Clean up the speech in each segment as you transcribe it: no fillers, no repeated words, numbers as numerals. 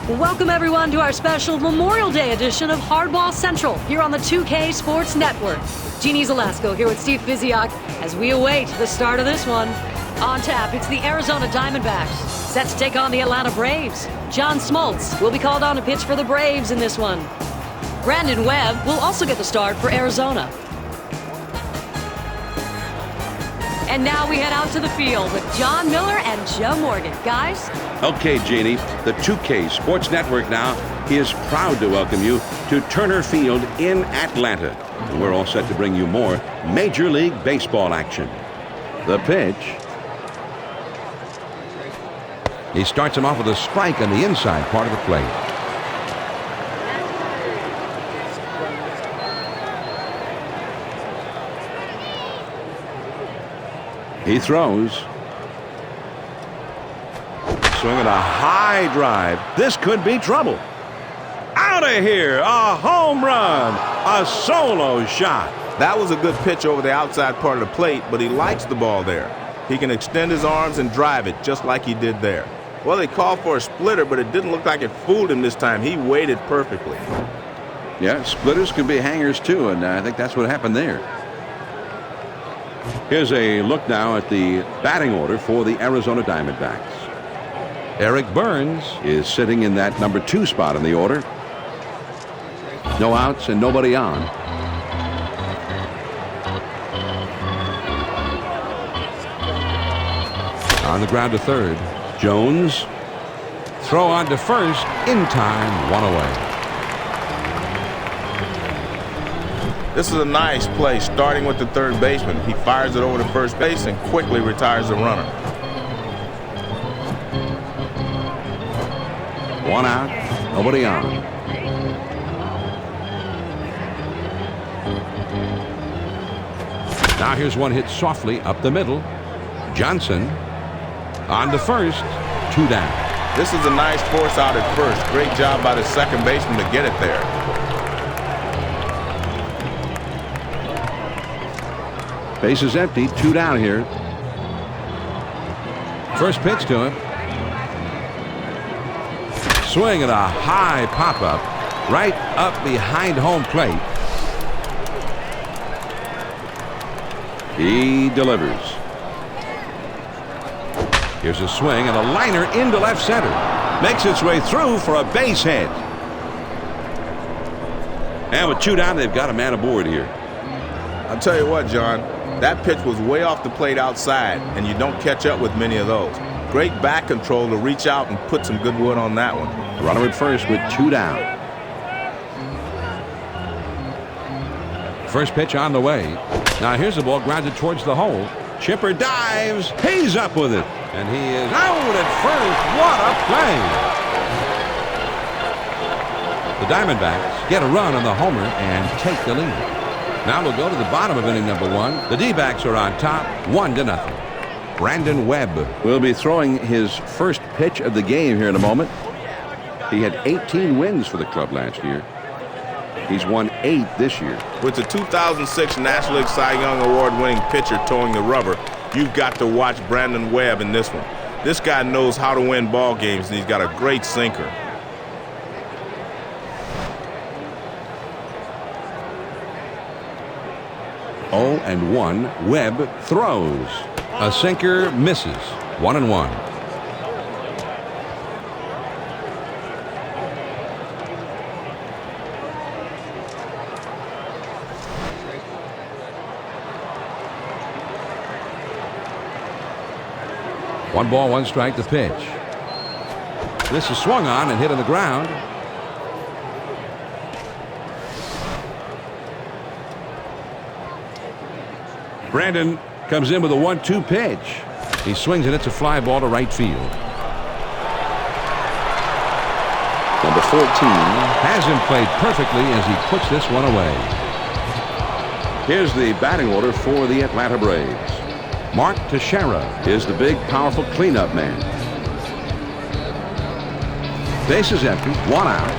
Welcome everyone to our special Memorial Day edition of Hardball Central here on the 2K Sports Network. Jeannie Zalasko here with Steve Fiziak as we await the start of this one. On tap, it's the Arizona Diamondbacks, set to take on the Atlanta Braves. John Smoltz will be called on to pitch for the Braves in this one. Brandon Webb will also get the start for Arizona. And now we head out to the field with John Miller and Joe Morgan. Guys? Okay, Jeannie, the 2K Sports Network now is proud to welcome you to Turner Field in Atlanta. And we're all set to bring you more Major League Baseball action. The pitch. He starts him off with a strike on the inside part of the plate. He throws. Swinging a high drive. This could be trouble. Out of here. A home run. A solo shot. That was a good pitch over the outside part of the plate, but he likes the ball there. He can extend his arms and drive it just like he did there. Well, they called for a splitter, but it didn't look like it fooled him this time. He waited perfectly. Yeah, splitters could be hangers too, and I think that's what happened there. Here's a look now at the batting order for the Arizona Diamondbacks. Eric Burns is sitting in that number 2 spot in the order. No outs and nobody on. On the ground to third. Jones. Throw on to first. In time. One away. This is a nice play, starting with the third baseman. He fires it over to first base and quickly retires the runner. One out, nobody on. Now here's one hit softly up the middle. Johnson on to first, 2 down. This is a nice force out at first. Great job by the second baseman to get it there. Base is empty, 2 down here. First pitch to him. Swing at a high pop-up right up behind home plate. He delivers. Here's a swing and a liner into left center. Makes its way through for a base hit. And with 2 down, they've got a man aboard here. I'll tell you what, John. That pitch was way off the plate outside, and you don't catch up with many of those. Great back control to reach out and put some good wood on that one. Runner at first with 2 down. First pitch on the way. Now here's the ball grounded towards the hole. Chipper dives. He's up with it. And he is out at first. What a play. The Diamondbacks get a run on the homer and take the lead. Now we'll go to the bottom of inning number 1. The D-backs are on top, 1-0. Brandon Webb will be throwing his first pitch of the game here in a moment. He had 18 wins for the club last year. He's won 8 this year. With the 2006 National League Cy Young Award-winning pitcher towing the rubber, you've got to watch Brandon Webb in this one. This guy knows how to win ball games, and he's got a great sinker. Oh and 1. Webb throws. A sinker misses. 1-1. One ball, 1 strike to pitch. This is swung on and hit on the ground. Brandon comes in with a 1-2 pitch. He swings and it's a fly ball to right field. Number 14 has him played perfectly as he puts this one away. Here's the batting order for the Atlanta Braves. Mark Teixeira is the big, powerful cleanup man. Base is empty, 1 out.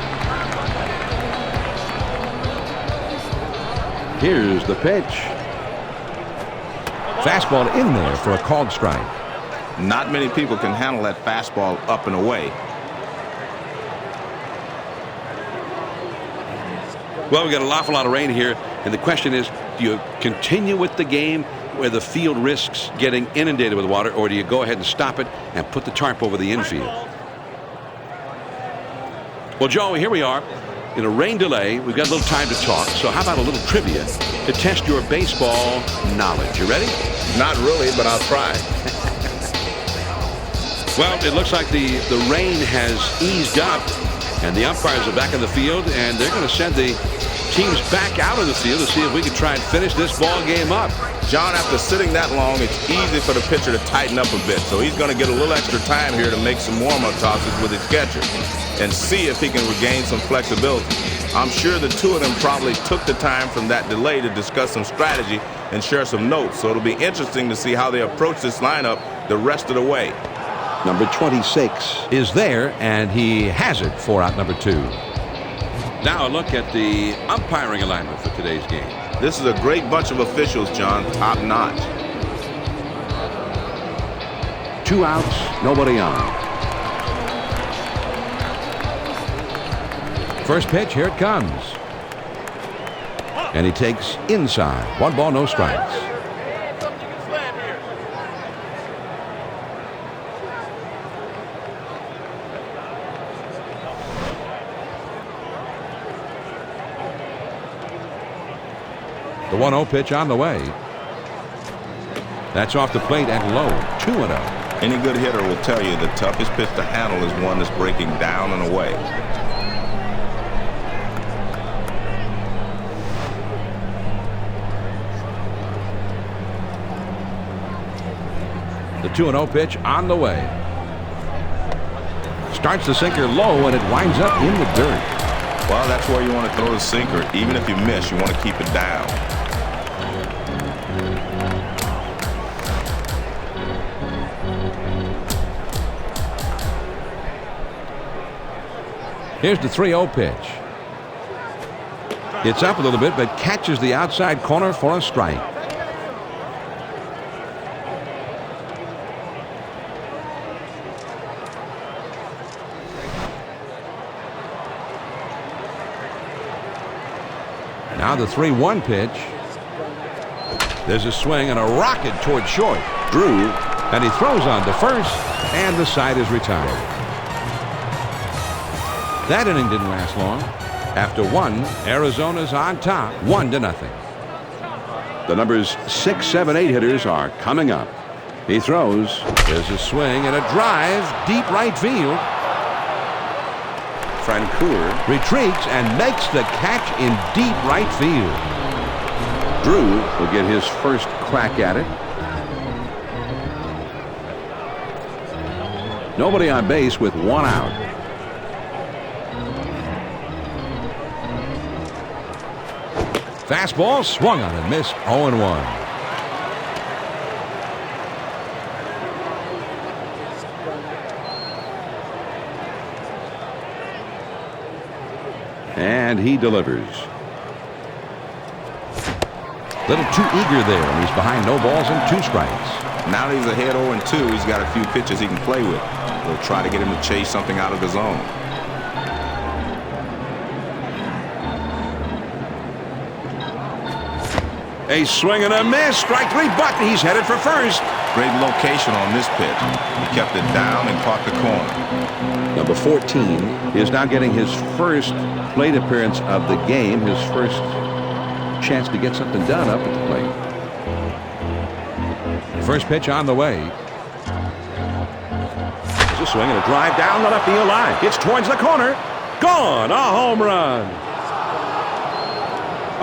Here's the pitch. Fastball in there for a called strike. Not many people can handle that fastball up and away. Well, we got an awful lot of rain here, and the question is, do you continue with the game where the field risks getting inundated with water, or do you go ahead and stop it and put the tarp over the infield? Well, Joe, here we are in a rain delay. We've got a little time to talk, so how about a little trivia to test your baseball knowledge? You ready? Not really, but I'll try. Well, it looks like the rain has eased up, and the umpires are back in the field, and they're going to send the teams back out of the field to see if we can try and finish this ball game up. John, after sitting that long, it's easy for the pitcher to tighten up a bit, so he's going to get a little extra time here to make some warm-up tosses with his catcher and see if he can regain some flexibility. I'm sure the two of them probably took the time from that delay to discuss some strategy and share some notes, so it'll be interesting to see how they approach this lineup the rest of the way. Number 26 is there, and he has it for out number 2. Now a look at the umpiring alignment for today's game. This is a great bunch of officials, John, top notch. 2 outs, nobody on. First pitch, here it comes. And he takes inside. 1 ball, no strikes. The 1-0 pitch on the way. That's off the plate and low. 2-0. Any good hitter will tell you the toughest pitch to handle is one that's breaking down and away. The 2-0 pitch on the way. Starts the sinker low, and it winds up in the dirt. Well, that's where you want to throw the sinker. Even if you miss, you want to keep it down. Here's the 3-0 pitch. It's up a little bit, but catches the outside corner for a strike. Now the 3-1 pitch. There's a swing and a rocket toward short. Drew, and he throws on to first, and the side is retired. That inning didn't last long. After 1, Arizona's on top, 1-0. The numbers 6, 7, 8 hitters are coming up. He throws. There's a swing and a drive, deep right field. Francoeur retreats and makes the catch in deep right field. Drew will get his first crack at it. Nobody on base with 1 out. Fastball swung on and missed. 0-1. And he delivers. Little too eager there, and he's behind no balls and 2 strikes. Now that he's ahead 0-2, he's got a few pitches he can play with. We'll try to get him to chase something out of the zone. A swing and a miss. Strike 3, but he's headed for first. Great location on this pitch. He kept it down and caught the corner. Number 14 is now getting his first plate appearance of the game, his first chance to get something done up at the plate. First pitch on the way. There's a swing and a drive down the left field line. It's towards the corner. Gone. A home run.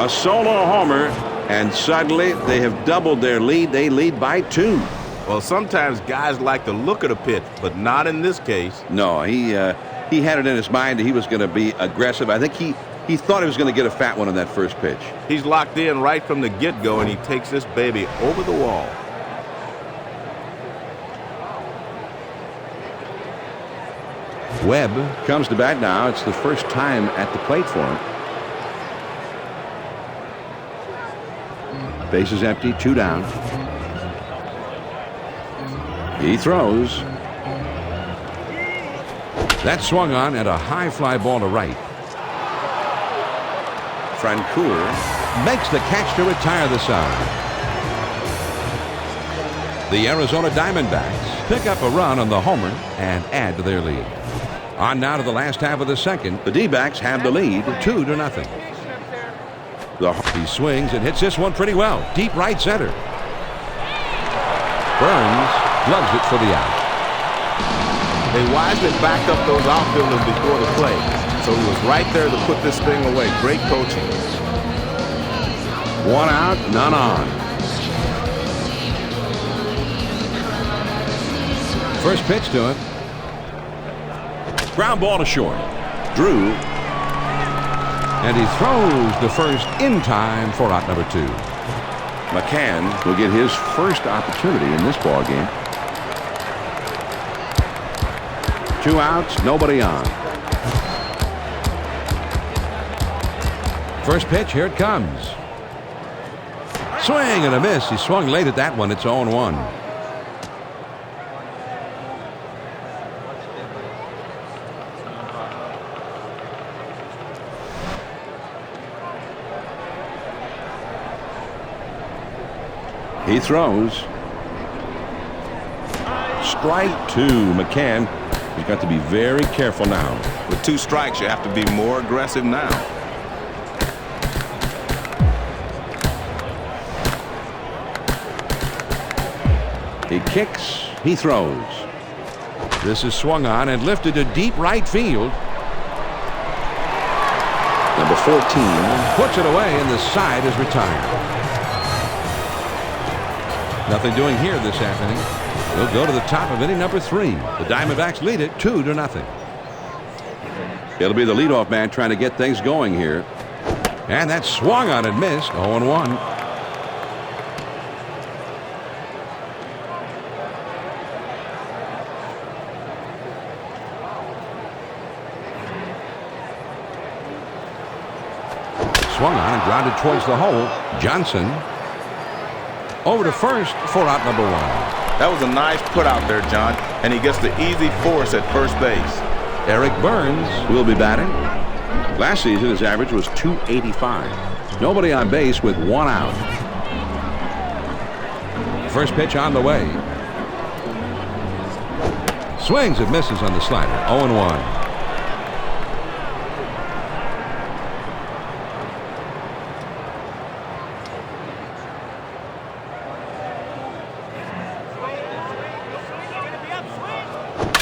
A solo homer. And suddenly they have doubled their lead. They lead by 2. Well, sometimes guys like the look of the pitch, but not in this case. No, he had it in his mind that he was going to be aggressive. I think he thought he was going to get a fat one on that first pitch. He's locked in right from the get-go, and he takes this baby over the wall. Webb comes to bat now. It's the first time at the plate for him. Base is empty, 2 down. He throws. That swung on at a high fly ball to right. Francoeur makes the catch to retire the side. The Arizona Diamondbacks pick up a run on the homer and add to their lead. On now to the last half of the second. The D-backs have the lead 2-0. He swings and hits this one pretty well. Deep right center. Burns gloves it for the out. They wisely backed up those outfielders before the play, so he was right there to put this thing away. Great coaching. 1 out, none on. First pitch to him. Ground ball to short. Drew. And he throws the first in time for out number 2. McCann will get his first opportunity in this ball game. 2 outs, nobody on. First pitch, here it comes. Swing and a miss. He swung late at that one. It's 0-1. He throws. Strike 2. McCann has got to be very careful now. With 2 strikes, you have to be more aggressive now. He kicks. He throws. This is swung on and lifted to deep right field. Number 14 puts it away, and the side is retired. Nothing doing here this afternoon. We'll go to the top of inning number 3. The Diamondbacks lead it 2-0. It'll be the leadoff man trying to get things going here. And that swung on and missed. 0-1. Swung on and grounded towards the hole. Johnson over to first for out number 1. That was a nice put out there, John, and he gets the easy force at first base. Eric Burns will be batting. Last season his average was .285. Nobody on base with 1 out. First pitch on the way. Swings and misses on the slider. 0-1.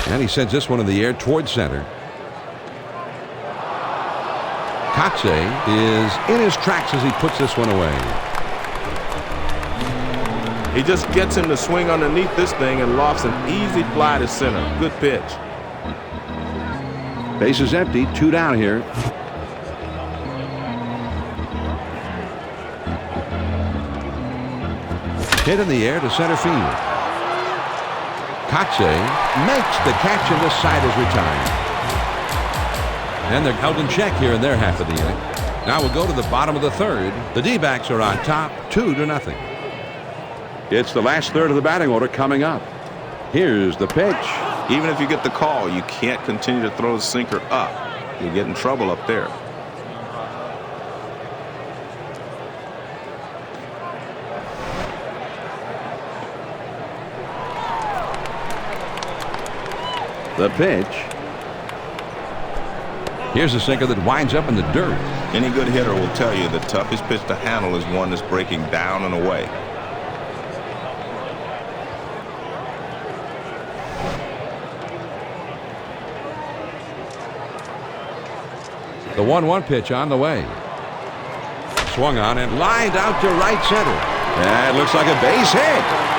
And he sends this one in the air towards center. Kotze is in his tracks as he puts this one away. He just gets him to swing underneath this thing and lofts an easy fly to center. Good pitch. Base is empty. 2 down here. Hit in the air to center field. Kotze makes the catch, and the side is retired. And they're held in check here in their half of the inning. Now we'll go to the bottom of the 3rd. The D-backs are on top 2-0. It's the last third of the batting order coming up. Here's the pitch. Even if you get the call, you can't continue to throw the sinker up. You'll get in trouble up there. The pitch. Here's a sinker that winds up in the dirt. Any good hitter will tell you the toughest pitch to handle is one that's breaking down and away. The 1-1 pitch on the way. Swung on and lined out to right center. That looks like a base hit.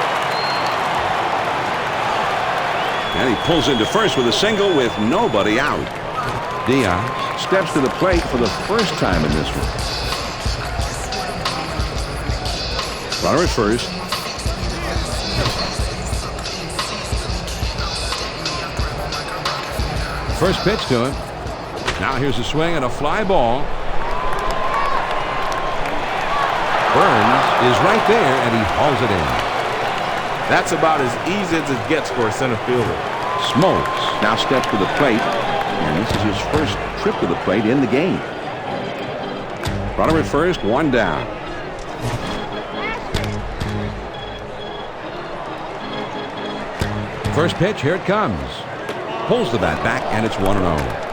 And he pulls into first with a single with nobody out. Diaz steps to the plate for the first time in this one. Runner at first. First pitch to him. Now here's a swing and a fly ball. Burns is right there, and he hauls it in. That's about as easy as it gets for a center fielder. Smoltz now steps to the plate, and this is his first trip to the plate in the game. Runner at first, one down. First pitch, here it comes. Pulls the bat back, and it's 1-0.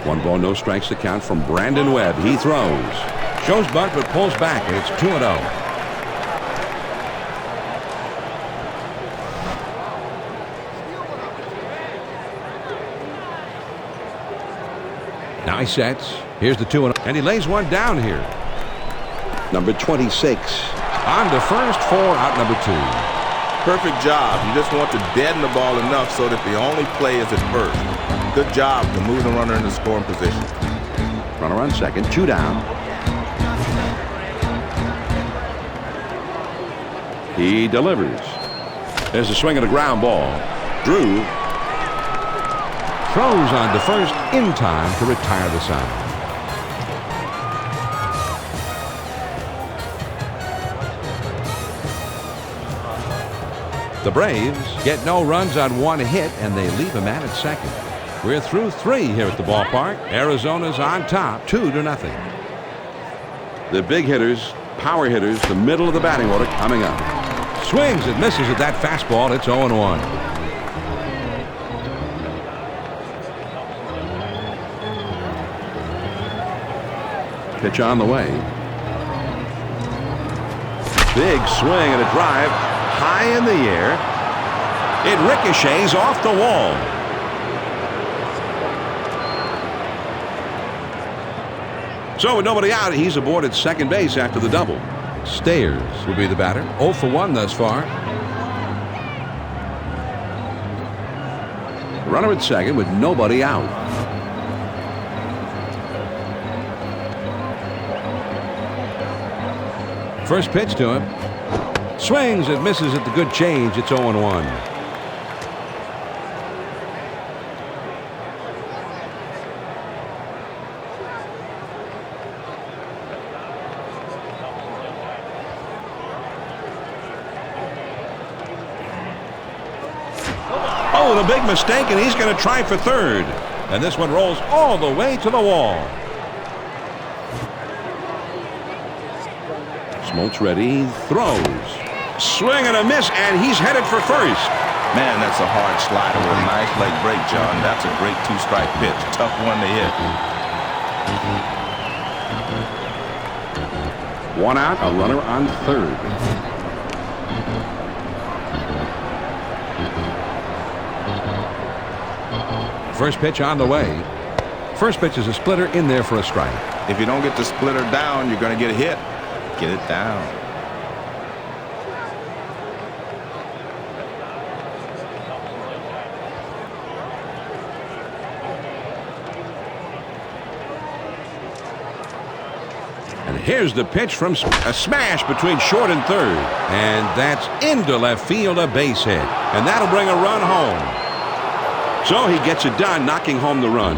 One ball, no strikes to count from Brandon Webb. He throws. Shows bunt, but pulls back, and it's 2-0. Now he sets. Here's the 2-0. And he lays one down here. Number 26. On to first for out number 2. Perfect job. You just want to deaden the ball enough so that the only play is at first. Good job to move the runner into scoring position. Runner on second, 2 down. He delivers. There's a swing at a ground ball. Drew throws on to first in time to retire the side. The Braves get no runs on one hit, and they leave him at second. We're through 3 here at the ballpark. Arizona's on top, 2-0. The big hitters, power hitters, the middle of the batting order coming up. Swings and misses at that fastball. It's 0-1. Pitch on the way. Big swing and a drive high in the air. It ricochets off the wall. So with nobody out, he's aboard at second base after the double. Stayers will be the batter. 0 for 1 thus far. Runner at second with nobody out. First pitch to him. Swings and misses at the good change. It's 0-1. Oh, the big mistake, and he's going to try for third. And this one rolls all the way to the wall. Smoltz ready, throws. Swing and a miss, and he's headed for first. Man, that's a hard slider with a nice leg break, John. That's a great 2-strike pitch. Tough one to hit. 1 out, a runner on third. First pitch on the way. First pitch is a splitter in there for a strike. If you don't get the splitter down, you're going to get a hit. Get it down. And here's the pitch from a smash between short and third. And that's into left field, a base hit. And that'll bring a run home. So he gets it done, knocking home the run.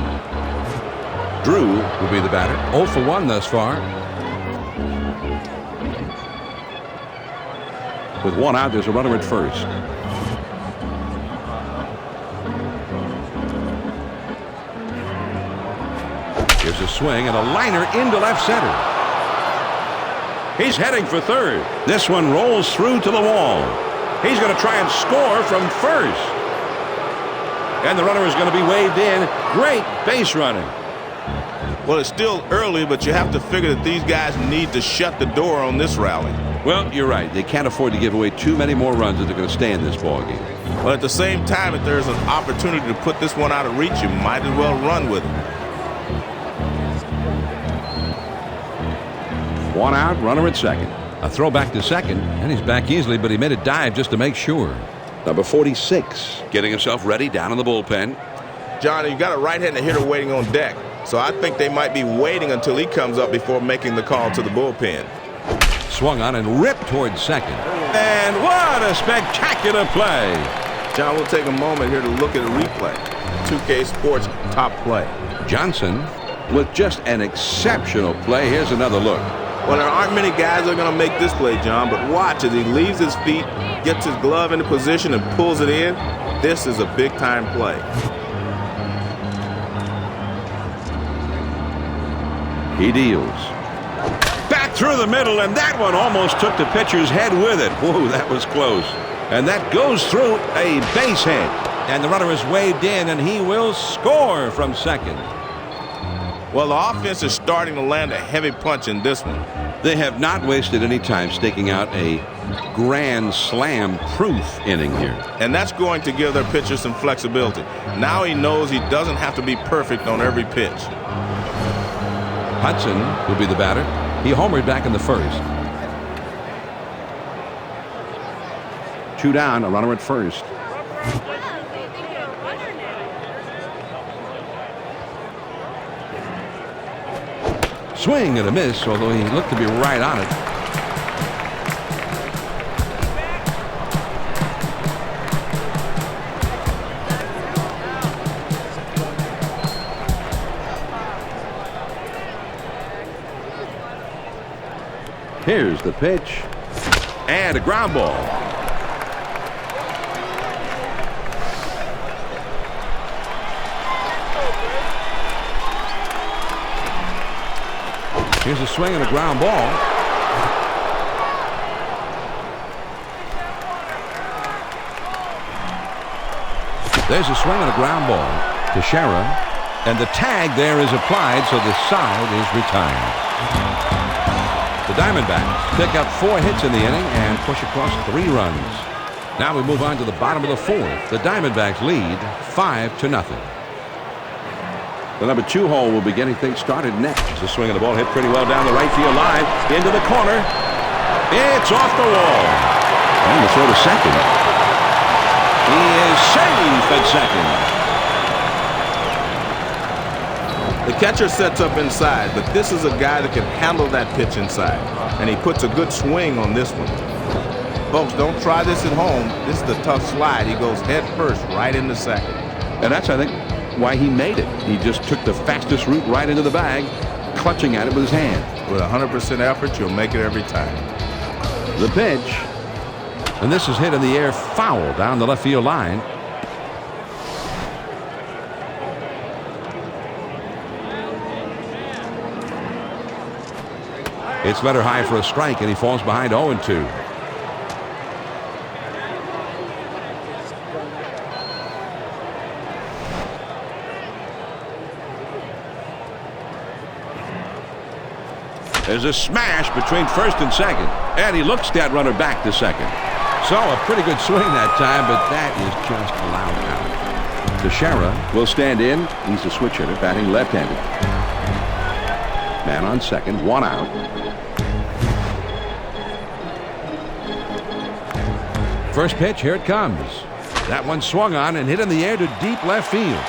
Drew will be the batter. 0 for 1 thus far. With 1 out, there's a runner at first. Here's a swing and a liner into left center. He's heading for third. This one rolls through to the wall. He's going to try and score from first. And the runner is going to be waved in. Great base running. Well, it's still early, but you have to figure that these guys need to shut the door on this rally. Well, you're right. They can't afford to give away too many more runs if they're going to stay in this ballgame. But at the same time, if there's an opportunity to put this one out of reach, you might as well run with it. 1 out, runner at second. A throw back to second, and he's back easily, but he made a dive just to make sure. Number 46, getting himself ready down in the bullpen. John, you've got a right-handed hitter waiting on deck, so I think they might be waiting until he comes up before making the call to the bullpen. Swung on and ripped towards second. And what a spectacular play. John, we'll take a moment here to look at a replay. 2K Sports top play. Johnson with just an exceptional play. Here's another look. Well, there aren't many guys that are going to make this play, John, but watch as he leaves his feet, gets his glove into position, and pulls it in. This is a big-time play. He deals. Back through the middle, and that one almost took the pitcher's head with it. Whoa, that was close. And that goes through a base hit. And the runner is waved in, and he will score from second. Well, the offense is starting to land a heavy punch in this one. They have not wasted any time staking out a grand slam proof inning here. And that's going to give their pitcher some flexibility. Now he knows he doesn't have to be perfect on every pitch. Hudson will be the batter. He homered back in the first. 2 down, a runner at first. Swing and a miss, although he looked to be right on it. Here's the pitch. And a ground ball. Here's a swing and a ground ball. There's a swing and a ground ball to Shamrock. And the tag there is applied, so the side is retired. The Diamondbacks pick up 4 hits in the inning and push across 3 runs. Now we move on to the bottom of the 4th. The Diamondbacks lead 5-0. The number 2 hole will be getting things started next. The swing of the ball hit pretty well down the right field line. Into the corner. It's off the wall. And the throw to second. He is safe at second. The catcher sets up inside, but this is a guy that can handle that pitch inside. And he puts a good swing on this one. Folks, don't try this at home. This is the tough slide. He goes head first right into second. And that's, I think, why he made it. He just took the fastest route right into the bag, clutching at it with his hand. With 100% effort, you'll make it every time. The pitch. And this is hit in the air foul down the left field line. It's better high for a strike, and he falls behind 0-2. There's a smash between first and second, and he looks that runner back to second. So a pretty good swing that time, but that is just allowed out. Shamrock will stand in. He's a switch hitter, batting left-handed. Man on second, 1 out. First pitch, here it comes. That one swung on and hit in the air to deep left field.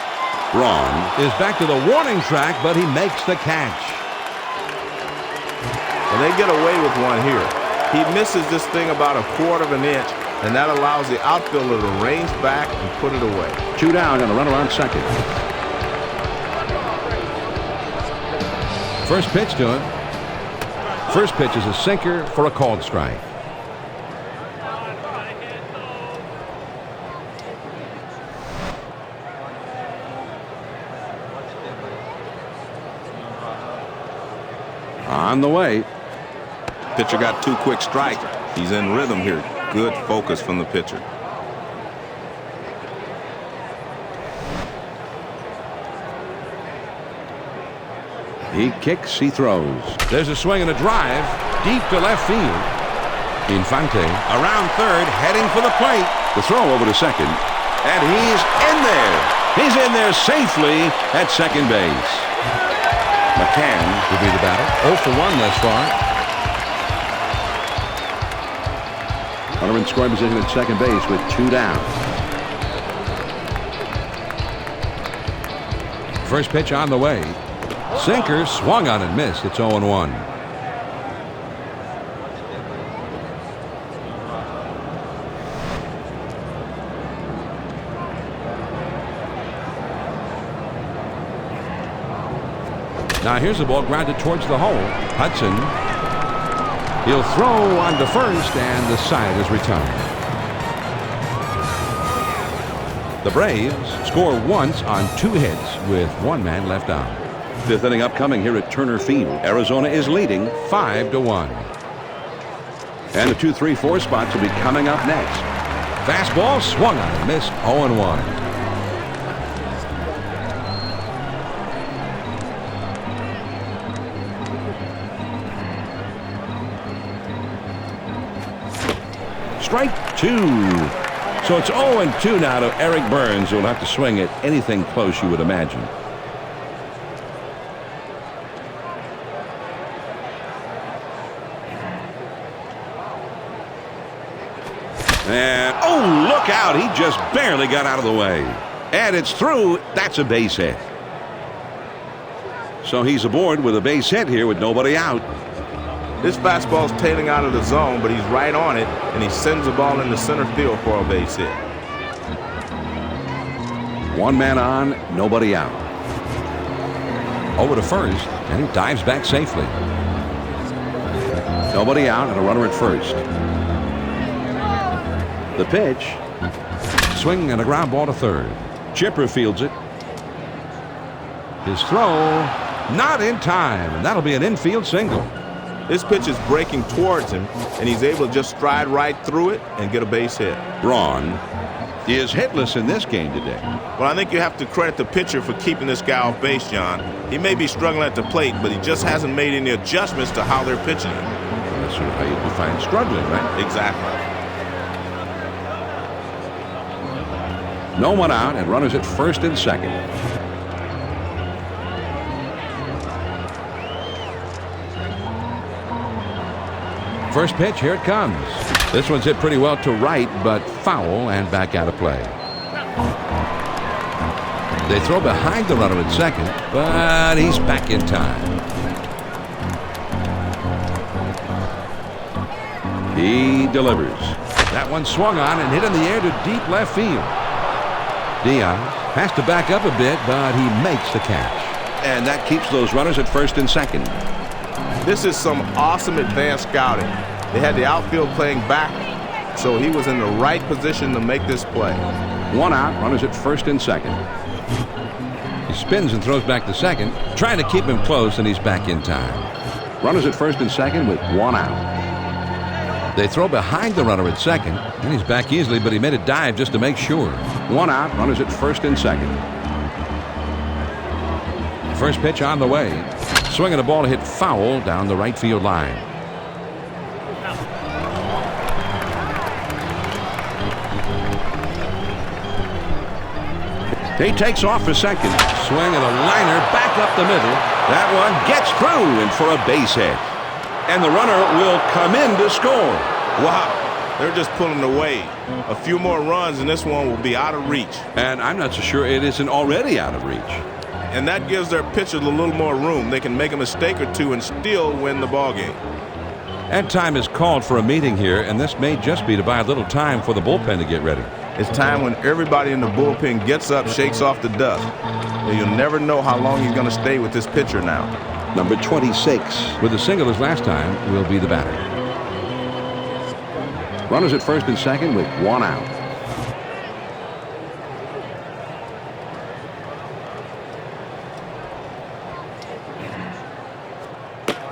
Braun is back to the warning track, but he makes the catch. And they get away with one here. He misses this thing about 1/4 of an inch, and that allows the outfielder to range back and put it away. 2 down and a runner on second. First pitch to him. First pitch is a sinker for a called strike. On the way. Pitcher got 2 quick strikes. He's in rhythm here. Good focus from the pitcher. He kicks, he throws. There's a swing and a drive deep to left field. Infante around third, heading for the plate. The throw over to second, and he's in there. He's in there safely at second base. McCann will be the batter. 0 for 1 thus far. Runner in scoring position at second base with 2 down. First pitch on the way. Sinker swung on and missed. It's 0-1. Now here's the ball grounded towards the hole. Hudson He'll throw on to first, and the side is retired. The Braves score once on 2 hits with 1 man left on. 5th inning upcoming here at Turner Field. Arizona is leading 5-1. And the 2, 3, 4 spots will be coming up next. Fastball swung on and missed 0-1. Strike 2. So it's 0-2 now to Eric Burns, who will have to swing at anything close, you would imagine. And, oh, look out. He just barely got out of the way. And it's through. That's a base hit. So he's aboard with a base hit here with nobody out. This fastball's tailing out of the zone, but he's right on it, and he sends the ball into center field for a base hit. 1 man on, nobody out. Over to first, and he dives back safely. Nobody out and a runner at first. The pitch. Swing and a ground ball to third. Chipper fields it. His throw, not in time, and that'll be an infield single. This pitch is breaking towards him, and he's able to just stride right through it and get a base hit. Braun is hitless in this game today. Well, I think you have to credit the pitcher for keeping this guy off base, John. He may be struggling at the plate, but he just hasn't made any adjustments to how they're pitching him. That's sort of how you define struggling, right? Exactly. No one out and runners at first and second. First pitch, here it comes. This one's hit pretty well to right, but foul and back out of play. They throw behind the runner at second, but he's back in time. He delivers. That one swung on and hit in the air to deep left field. Diaz has to back up a bit, but he makes the catch. And that keeps those runners at first and second. This is some awesome advanced scouting. They had the outfield playing back, so he was in the right position to make this play. 1 out, runners at first and second. He spins and throws back to second, trying to keep him close, and he's back in time. Runners at first and second with 1 out. They throw behind the runner at second, and he's back easily, but he made a dive just to make sure. 1 out, runners at first and second. First pitch on the way. Swinging a ball to hit foul down the right field line. He takes off for second. Swing and a liner back up the middle. That one gets through and for a base hit. And the runner will come in to score. Wow, they're just pulling away. A few more runs and this one will be out of reach. And I'm not so sure it isn't already out of reach. And that gives their pitchers a little more room. They can make a mistake or two and still win the ball game. And time is called for a meeting here, and this may just be to buy a little time for the bullpen to get ready. It's time when everybody in the bullpen gets up, shakes off the dust. And you'll never know how long he's going to stay with this pitcher now. Number 26, with a single as last time, will be the batter. Runners at first and second with 1 out.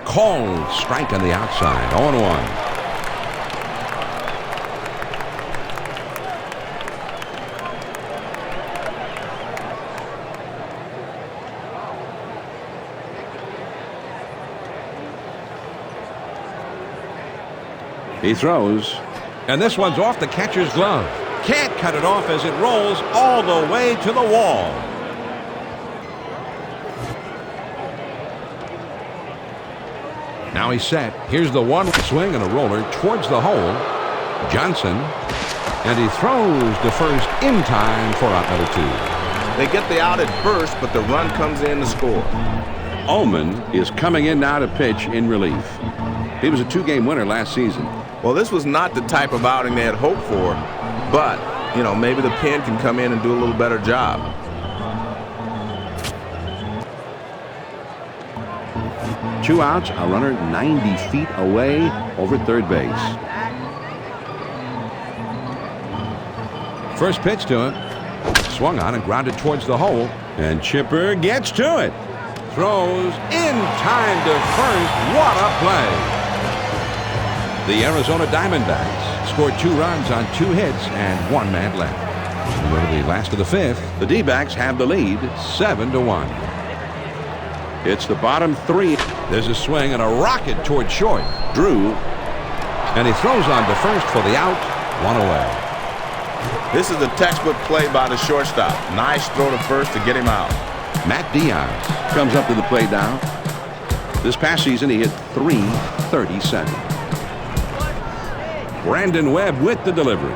Called strike on the outside. 0-1. He throws, and this one's off the catcher's glove. Can't cut it off as it rolls all the way to the wall. Now he's set. Here's the one swing and a roller towards the hole. Johnson, and he throws to first in time for out number 2. They get the out at first, but the run comes in to score. Ullman is coming in now to pitch in relief. He was a 2-game winner last season. Well, this was not the type of outing they had hoped for, but, you know, maybe the pen can come in and do a little better job. 2 outs, a runner 90 feet away over third base. First pitch to him. Swung on and grounded towards the hole. And Chipper gets to it. Throws in time to first. What a play. The Arizona Diamondbacks scored 2 runs on 2 hits and 1 man left. We go to the last of the 5th. The D-backs have the lead 7-1. It's the bottom 3. There's a swing and a rocket toward short. Drew. And he throws on to first for the out. 1 away. This is a textbook play by the shortstop. Nice throw to first to get him out. Matt Diaz Comes up to the plate now. This past season he hit .337. Brandon Webb with the delivery.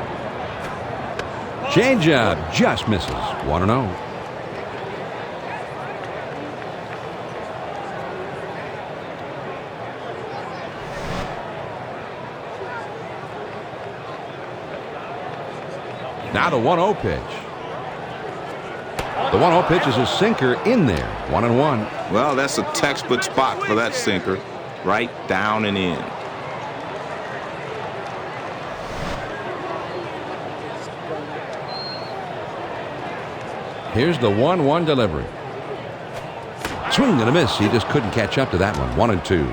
Changeup just misses. 1-0. Now the 1-0 pitch. The 1-0 pitch is a sinker in there. 1-1. Well, that's a textbook spot for that sinker. Right down and in. Here's the 1-1 delivery. Swing and a miss. He just couldn't catch up to that one. 1-2.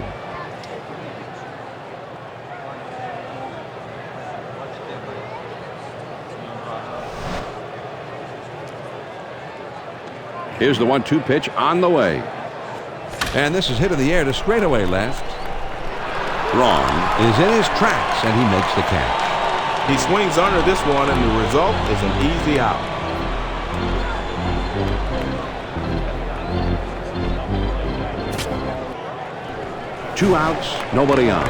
Here's the 1-2 pitch on the way. And this is hit in the air to straightaway left. Wrong. Is in his tracks, and he makes the catch. He swings under this one, and the result is an easy out. Two outs, nobody on.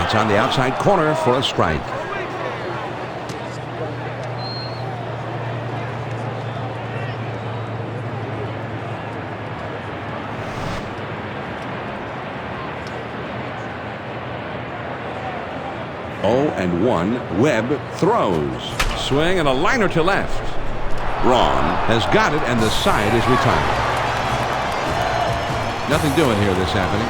It's on the outside corner for a strike. Oh and 1. Webb throws. Swing and a liner to left. Wrong. Has got it, and the side is retired. Nothing doing here this happening.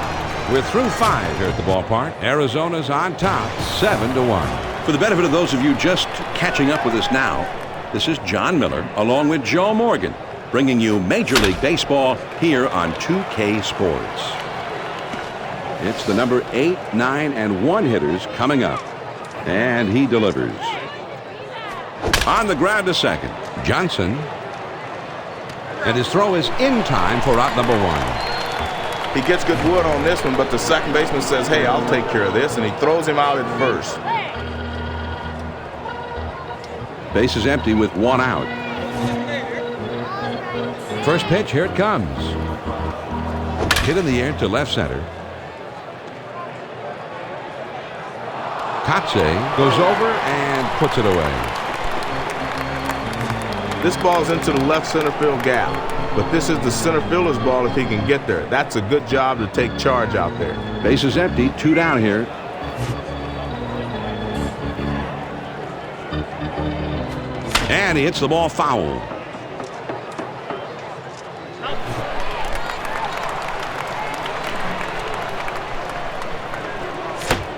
We're through 5 here at the ballpark. Arizona's on top, 7-1. For the benefit of those of you just catching up with us now, this is John Miller along with Joe Morgan bringing you Major League Baseball here on 2K Sports. It's the number 8, 9, and 1 hitters coming up. And he delivers. On the ground to second. Johnson. And his throw is in time for out number 1. He gets good wood on this one, but the second baseman says, hey, I'll take care of this, and he throws him out at first. Base is empty with 1 out. First pitch, here it comes. Hit in the air to left center. Katse goes over and puts it away. This ball's into the left center field gap, but this is the center fielder's ball if he can get there. That's a good job to take charge out there. Base is empty, 2 down here. And he hits the ball foul.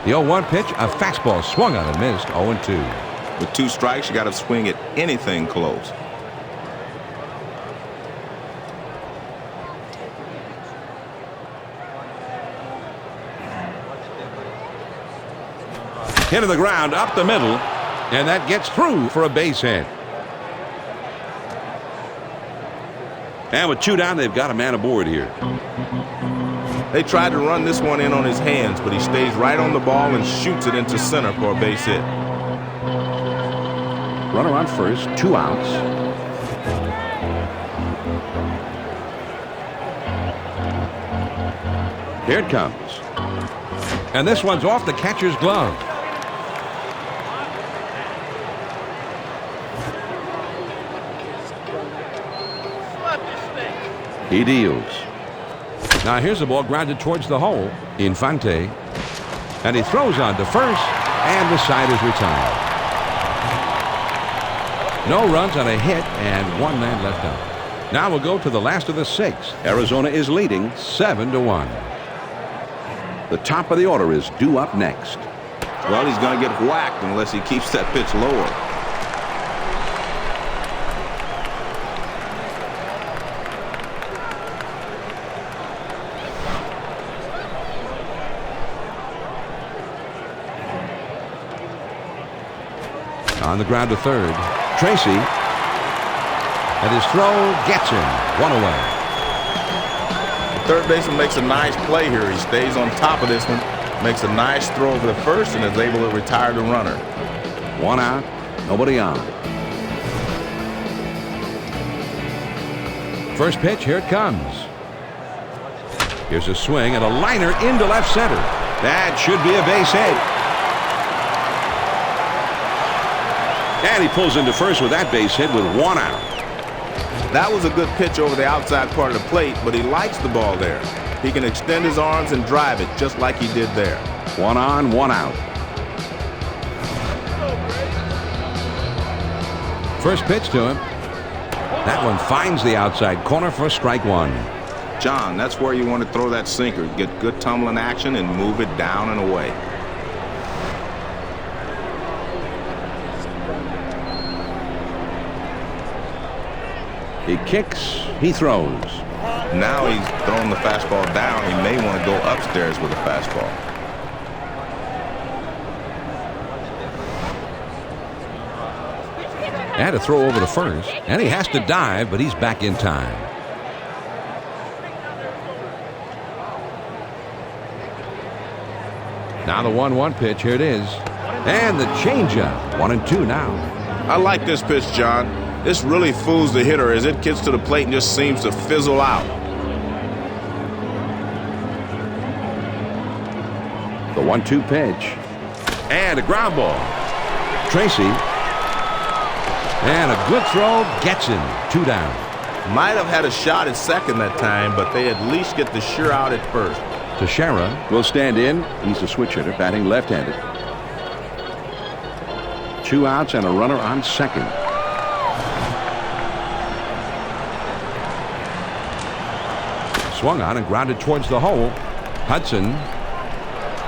The 0-1 pitch, a fastball swung on and missed. 0-2. With 2 strikes, you got to swing at anything close. Hit to the ground, up the middle, and that gets through for a base hit. And with 2 down, they've got a man aboard here. They tried to run this one in on his hands, but he stays right on the ball and shoots it into center for a base hit. Runner on first, 2 outs. Here it comes. And this one's off the catcher's glove. He deals. Now here's the ball grounded towards the hole. Infante. And he throws on to first, and the side is retired. No runs on a hit and one man left out. Now we'll go to the last of the 6th. Arizona is leading 7-1. The top of the order is due up next. Well, he's going to get whacked unless he keeps that pitch lower. On the ground to third. Tracy. And his throw gets him. One away. The third baseman makes a nice play here. He stays on top of this one, makes a nice throw over the first, and is able to retire the runner. One out, nobody on. First pitch, here it comes. Here's a swing and a liner into left center. That should be a base hit. And he pulls into first with that base hit with one out. That was a good pitch over the outside part of the plate, but he likes the ball there. He can extend his arms and drive it just like he did there. One on, one out. First pitch to him. That one finds the outside corner for strike one. John, that's where you want to throw that sinker. Get good tumbling action and move it down and away. He kicks, he throws. Now he's throwing the fastball down. He may want to go upstairs with a fastball. And a throw over to first. And he has to dive, but he's back in time. Now the 1-1 pitch. Here it is. And the changeup. 1-2 now. I like this pitch, John. This really fools the hitter as it gets to the plate and just seems to fizzle out. The 1-2 pitch. And a ground ball. Tracy. And a good throw gets him. 2 down. Might have had a shot at second that time, but they at least get the sure out at first. Shamrock will stand in. He's a switch hitter, batting left-handed. 2 outs and a runner on second. Swung on and grounded towards the hole. Hudson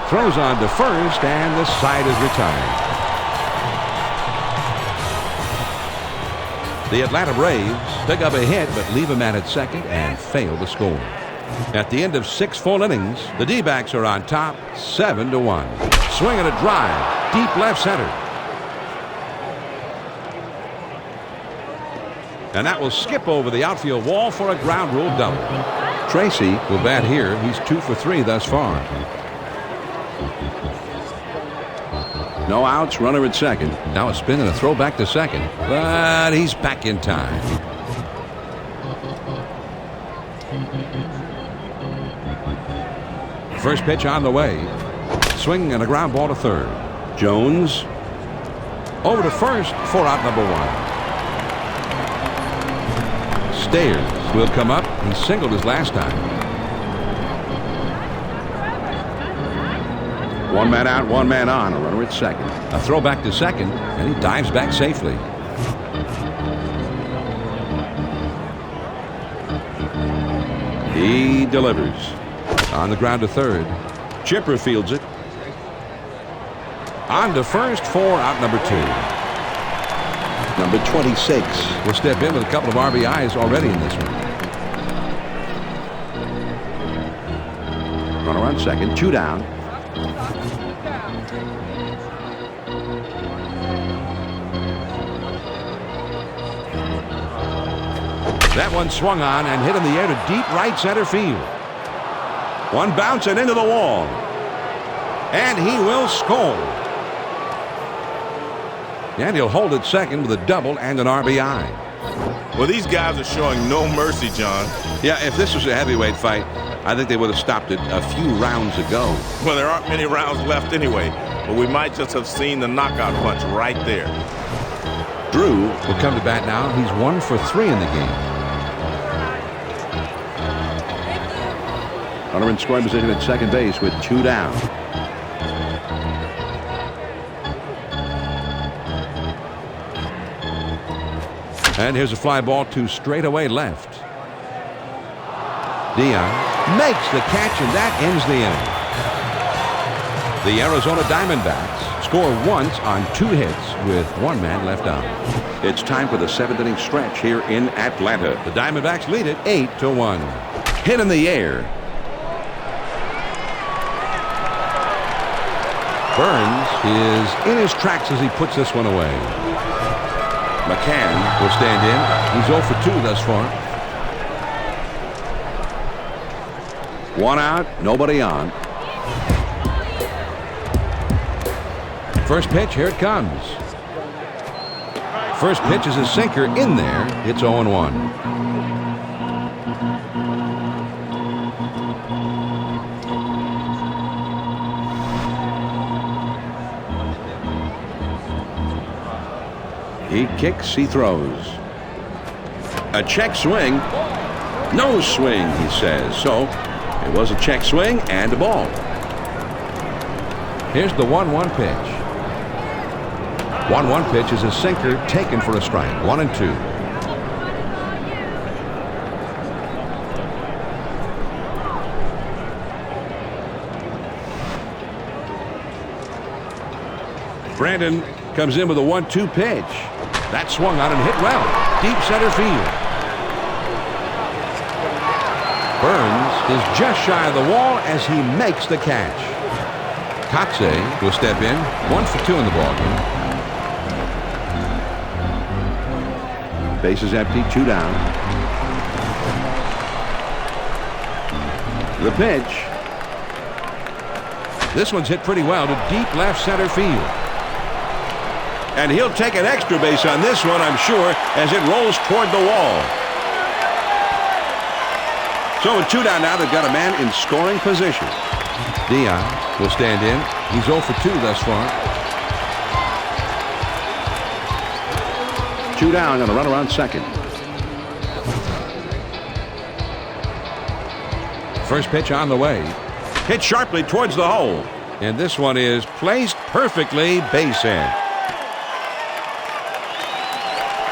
throws on to first, and the side is retired. The Atlanta Braves pick up a hit, but leave a man at second and fail to score. At the end of 6 full innings, the D-backs are on top, 7-1. Swing and a drive, deep left center. And that will skip over the outfield wall for a ground rule double. Tracy will bat here. He's 2 for 3 thus far. No outs, runner at second. Now a spin and a throw back to second, but he's back in time. First pitch on the way. Swing and a ground ball to third. Jones over to first for out number 1. Stayers will come up. He singled his last time. 1 man out, 1 man on. A runner at second. A throw back to second, and he dives back safely. He delivers. On the ground to third. Chipper fields it. On to first for out number 2. Number 26 will step in with a couple of RBIs already in this one. Runner on second, 2 down. That one swung on and hit in the air to deep right center field. One bouncing into the wall. And he will score. And he'll hold at second with a double and an RBI. Well, these guys are showing no mercy, John. Yeah, if this was a heavyweight fight, I think they would have stopped it a few rounds ago. Well, there aren't many rounds left anyway, but we might just have seen the knockout punch right there. Drew will come to bat now. He's 1 for 3 in the game. Runner in scoring position at second base with 2 down. And here's a fly ball to straightaway left. Dion makes the catch, and that ends the inning. The Arizona Diamondbacks score once on 2 hits with 1 man left on. It's time for the 7th inning stretch here in Atlanta. The Diamondbacks lead it 8-1. Hit in the air. Burns is in his tracks as he puts this one away. McCann Will stand in. He's 0 for 2 thus far. 1 out, nobody on. First pitch, here it comes. First pitch is a sinker in there. It's 0-1. He kicks, he throws. A check swing. No swing, he says. So it was a check swing and a ball. Here's the 1-1 pitch. 1-1 pitch is a sinker taken for a strike. 1-2. Brandon comes in with a 1-2 pitch. That swung on and hit well. Deep center field. Burns is just shy of the wall as he makes the catch. Kotze will step in. 1 for 2 in the ballgame. Bases empty, 2 down. The pitch. This one's hit pretty well to deep left center field. And he'll take an extra base on this one, I'm sure, as it rolls toward the wall. So with 2 down now, they've got a man in scoring position. Dion will stand in. He's 0 for 2 thus far. 2 down and a runner on second. First pitch on the way. Hit sharply towards the hole. And this one is placed perfectly, base hit.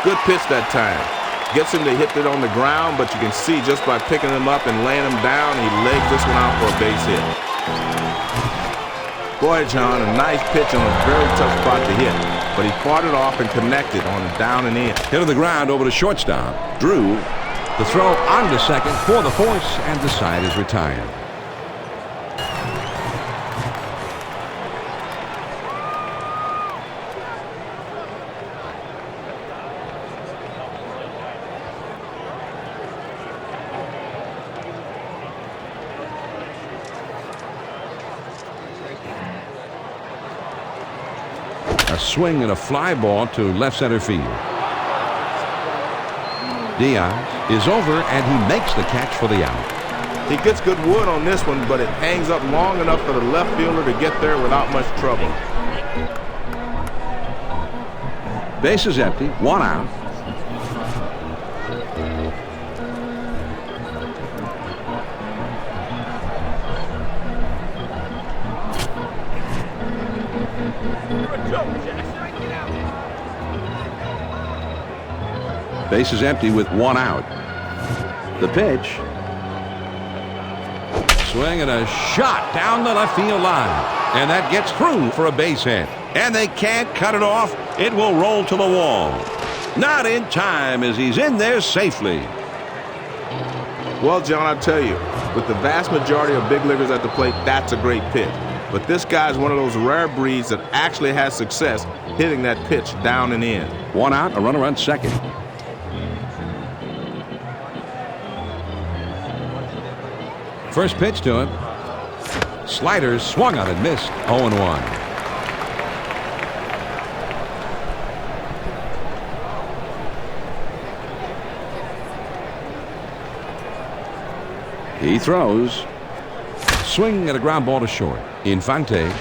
Good pitch that time. Gets him to hit it on the ground, but you can see just by picking him up and laying him down, he legs this one out for a base hit. Boy, John, a nice pitch on a very tough spot to hit, but he fought it off and connected on a down and in. Hit to the ground over to shortstop. Drew. The throw onto second for the force, and the side is retired. A swing and a fly ball to left center field. Diaz is over, and he makes the catch for the out. He gets good wood on this one, but it hangs up long enough for the left fielder to get there without much trouble. Base is empty, 1 out. Base is empty with 1 out. The pitch. Swing and a shot down the left field line. And that gets through for a base hit. And they can't cut it off. It will roll to the wall. Not in time as he's in there safely. Well, John, I tell you, with the vast majority of big leaguers at the plate, that's a great pitch. But this guy's one of those rare breeds that actually has success hitting that pitch down and in. 1 out, a runner on second. First pitch to him. Sliders swung on and missed. 0-1. He throws. Swing and a ground ball to short. Infante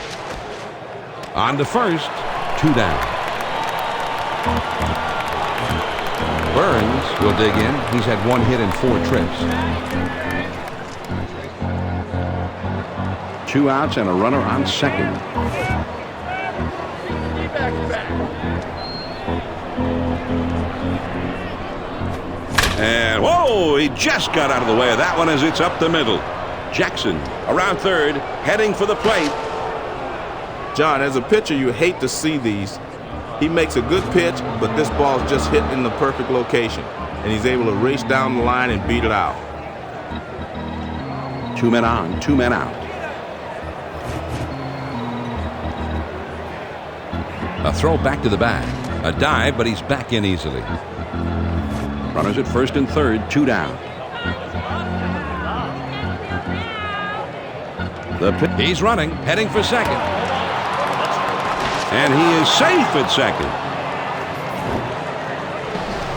on to first. 2 down. Burns will dig in. He's had 1 hit in 4 trips. 2 outs and a runner on second. And, whoa, he just got out of the way of that one as it's up the middle. Jackson around third, heading for the plate. John, as a pitcher, you hate to see these. He makes a good pitch, but this ball's just hit in the perfect location, and he's able to race down the line and beat it out. 2 men on, 2 men out. A throw back to the bag. A dive, but he's back in easily. Runners at first and third, 2 down. He's running, heading for second. And he is safe at second.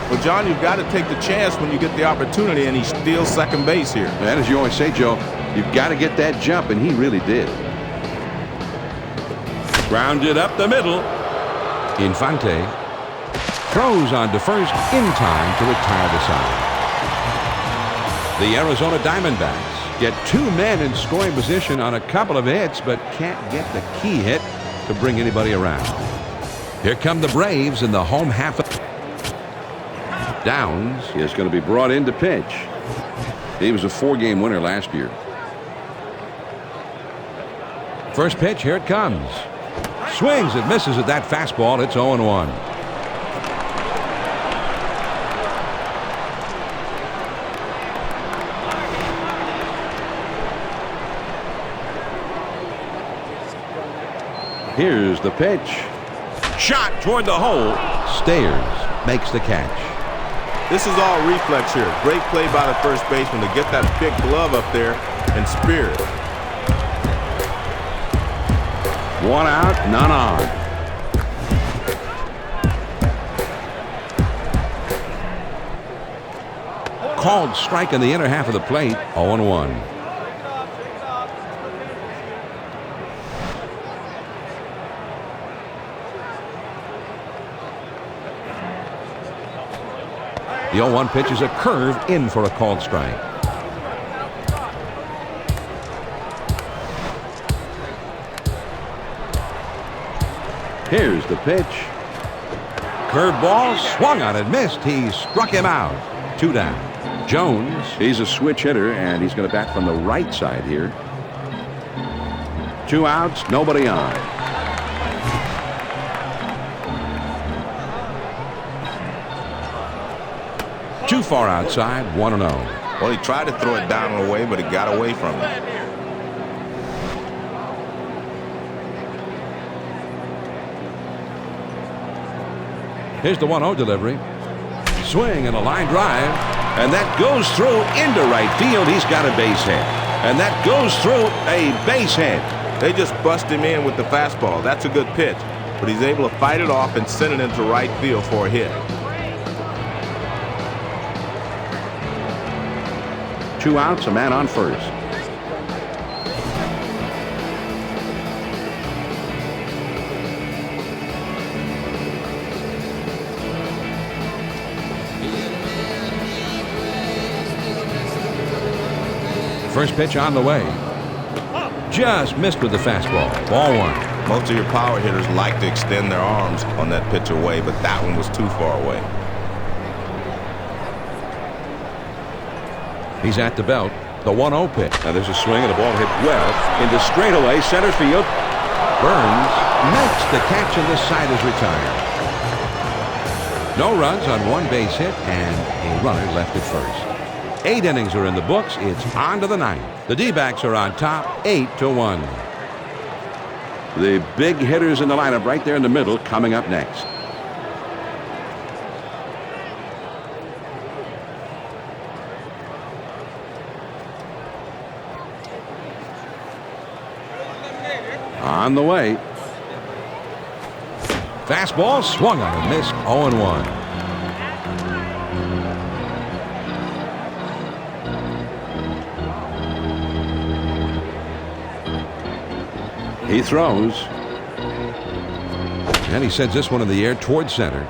Well, John, you've got to take the chance when you get the opportunity, and he steals second base here. And as you always say, Joe, you've got to get that jump, and he really did. Grounded up the middle. Infante throws on to first in time to retire the side. The Arizona Diamondbacks get 2 men in scoring position on a couple of hits, but can't get the key hit to bring anybody around. Here come the Braves in the home half. Downs is going to be brought in to pitch. He was a 4-game winner last year. First pitch, here it comes. Swings and misses at that fastball. It's 0-1. Here's the pitch. Shot toward the hole. Stayers makes the catch. This is all reflex here. Great play by the first baseman to get that big glove up there and spear it. 1 out, none on. Called strike in the inner half of the plate. 0-1. The 0-1 pitch is a curve in for a called strike. Here's the pitch. Curveball swung on and missed. He struck him out. 2 down. Jones. He's a switch hitter, and he's going to bat from the right side here. 2 outs, nobody on. Too far outside. 1-0. Well, he tried to throw it down and away, but it got away from him. Here's the 1-0 delivery. Swing and a line drive. And that goes through into right field. He's got a base hit. And that goes through a base hit. They just bust him in with the fastball. That's a good pitch. But he's able to fight it off and send it into right field for a hit. 2 outs, a man on first. First pitch on the way. Just missed with the fastball. Ball 1. Most of your power hitters like to extend their arms on that pitch away, but that one was too far away. He's at the belt. The 1-0 pitch. Now there's a swing and the ball hit well into straightaway center field. Burns makes the catch and the side is retired. No runs on 1 base hit and a runner left at first. 8 innings are in the books. It's on to the 9th. The D-backs are on top 8-1. The big hitters in the lineup right there in the middle coming up next. On the way. Fastball swung on and missed. 0-1. He throws. And he sends this one in the air towards center.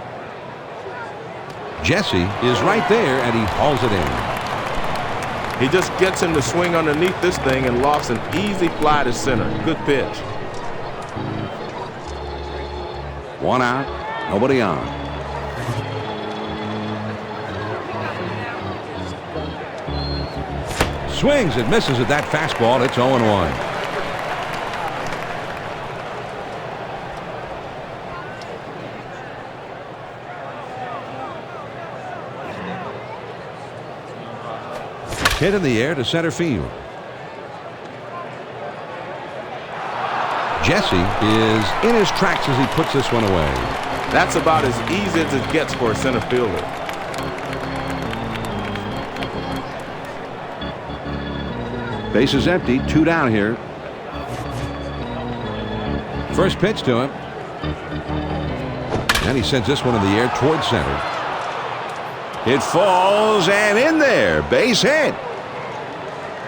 Jesse is right there, and he hauls it in. He just gets him to swing underneath this thing and lofts an easy fly to center. Good pitch. 1 out, nobody on. Swings and misses at that fastball. It's 0-1. Hit in the air to center field. Jesse is in his tracks as he puts this one away. That's about as easy as it gets for a center fielder. Base is empty. 2 down here. First pitch to him. And he sends this one in the air towards center. It falls and in there. Base hit.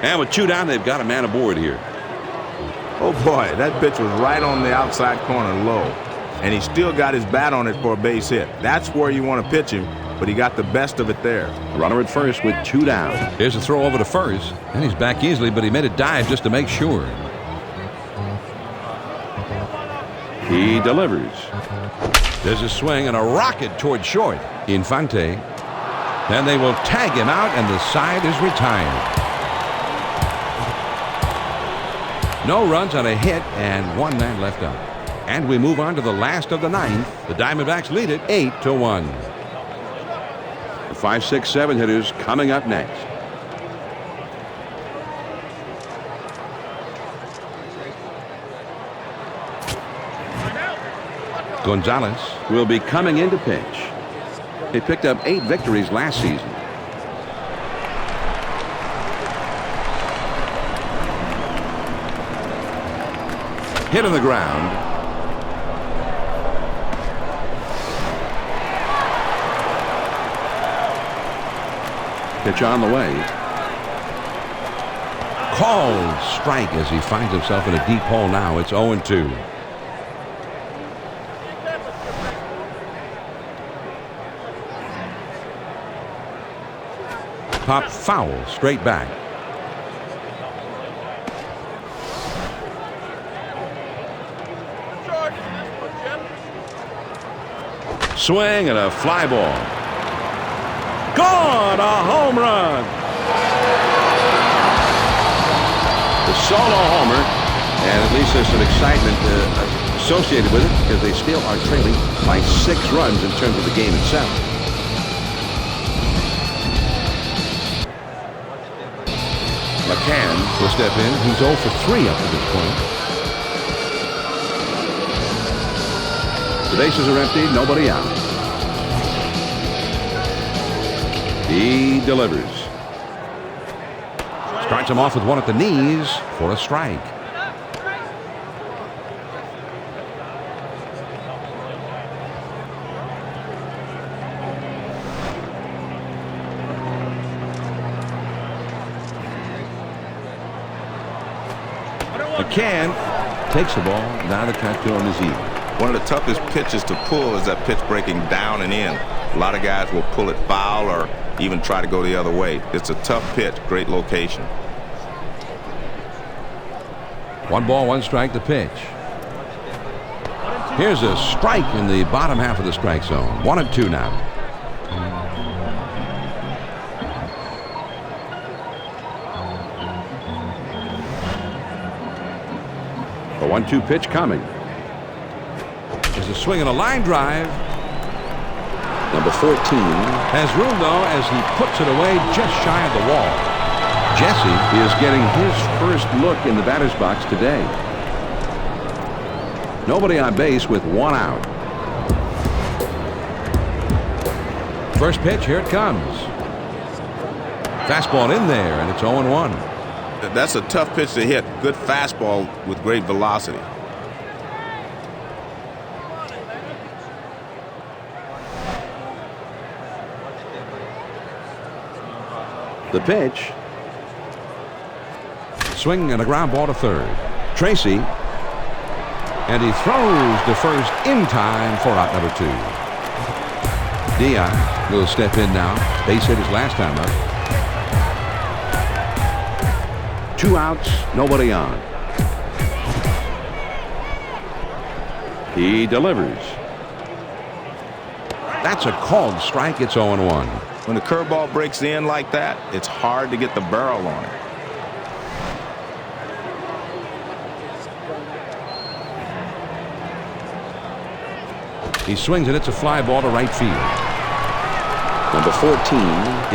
And with 2 down, they've got a man aboard here. Oh boy, that pitch was right on the outside corner low. And he still got his bat on it for a base hit. That's where you want to pitch him, but he got the best of it there. A runner at first with 2 down. Here's a throw over to first. And he's back easily, but he made a dive just to make sure. He delivers. There's a swing and a rocket toward short. Infante. And they will tag him out, and the side is retired. No runs on a hit, and 1 man left up. And we move on to the last of the 9th. The Diamondbacks lead it 8-1. The 5, 6, 7 hitters coming up next. Gonzalez will be coming in to pitch. He picked up 8 victories last season. hit on the ground. Pitch on the way. Called strike as he finds himself in a deep hole now. It's 0-2. Pop foul straight back. Swing and a fly ball. Gone! A home run. The solo homer, and at least there's some excitement associated with it because they still are trailing by 6 runs in terms of the game itself. McCann will step in. He's 0 for 3 up to this point. The bases are empty, nobody out. He delivers. Starts him off with one at the knees for a strike. McCann takes the ball. Now the catch to him is even. One of the toughest pitches to pull is that pitch breaking down and in. A lot of guys will pull it foul or even try to go the other way. It's a tough pitch, great location. 1 ball, 1 strike, the pitch. Here's a strike in the bottom half of the strike zone. 1-2 now. The 1-2 pitch coming. There's a swing and a line drive. Number 14 has room though as he puts it away just shy of the wall. Jesse is getting his first look in the batter's box today. Nobody on base with 1 out. First pitch, here it comes. Fastball in there, and it's 0-1. That's a tough pitch to hit. Good fastball with great velocity. The pitch. Swing and a ground ball to third. Tracy. And he throws to first in time for out number 2. Diaz will step in now. Base hit his last time up. 2 outs, nobody on. He delivers. That's a called strike. It's 0-1. When the curveball breaks in like that, it's hard to get the barrel on it. He swings it. It's a fly ball to right field. Number 14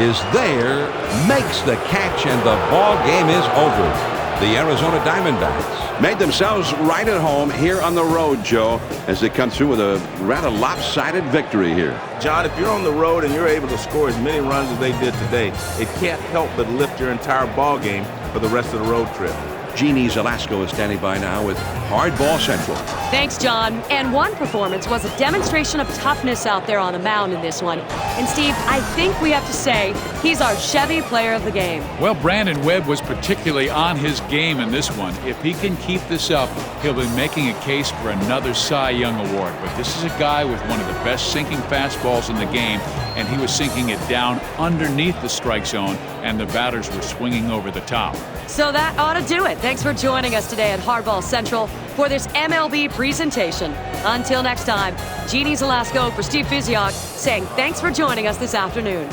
is there, makes the catch, and the ball game is over. The Arizona Diamondbacks made themselves right at home here on the road, Joe, as they come through with a rather lopsided victory here. John, if you're on the road and you're able to score as many runs as they did today, it can't help but lift your entire ball game for the rest of the road trip. Jeannie Zelasco is standing by now with Hardball Central. Thanks, John. And one performance was a demonstration of toughness out there on the mound in this one. And Steve, I think we have to say he's our Chevy player of the game. Well, Brandon Webb was particularly on his game in this one. If he can keep this up, he'll be making a case for another Cy Young Award. But this is a guy with one of the best sinking fastballs in the game, and he was sinking it down underneath the strike zone, and the batters were swinging over the top. So that ought to do it. Thanks for joining us today at Hardball Central for this MLB presentation. Until next time, Jeannie Zelasco for Steve Fisiak saying thanks for joining us this afternoon.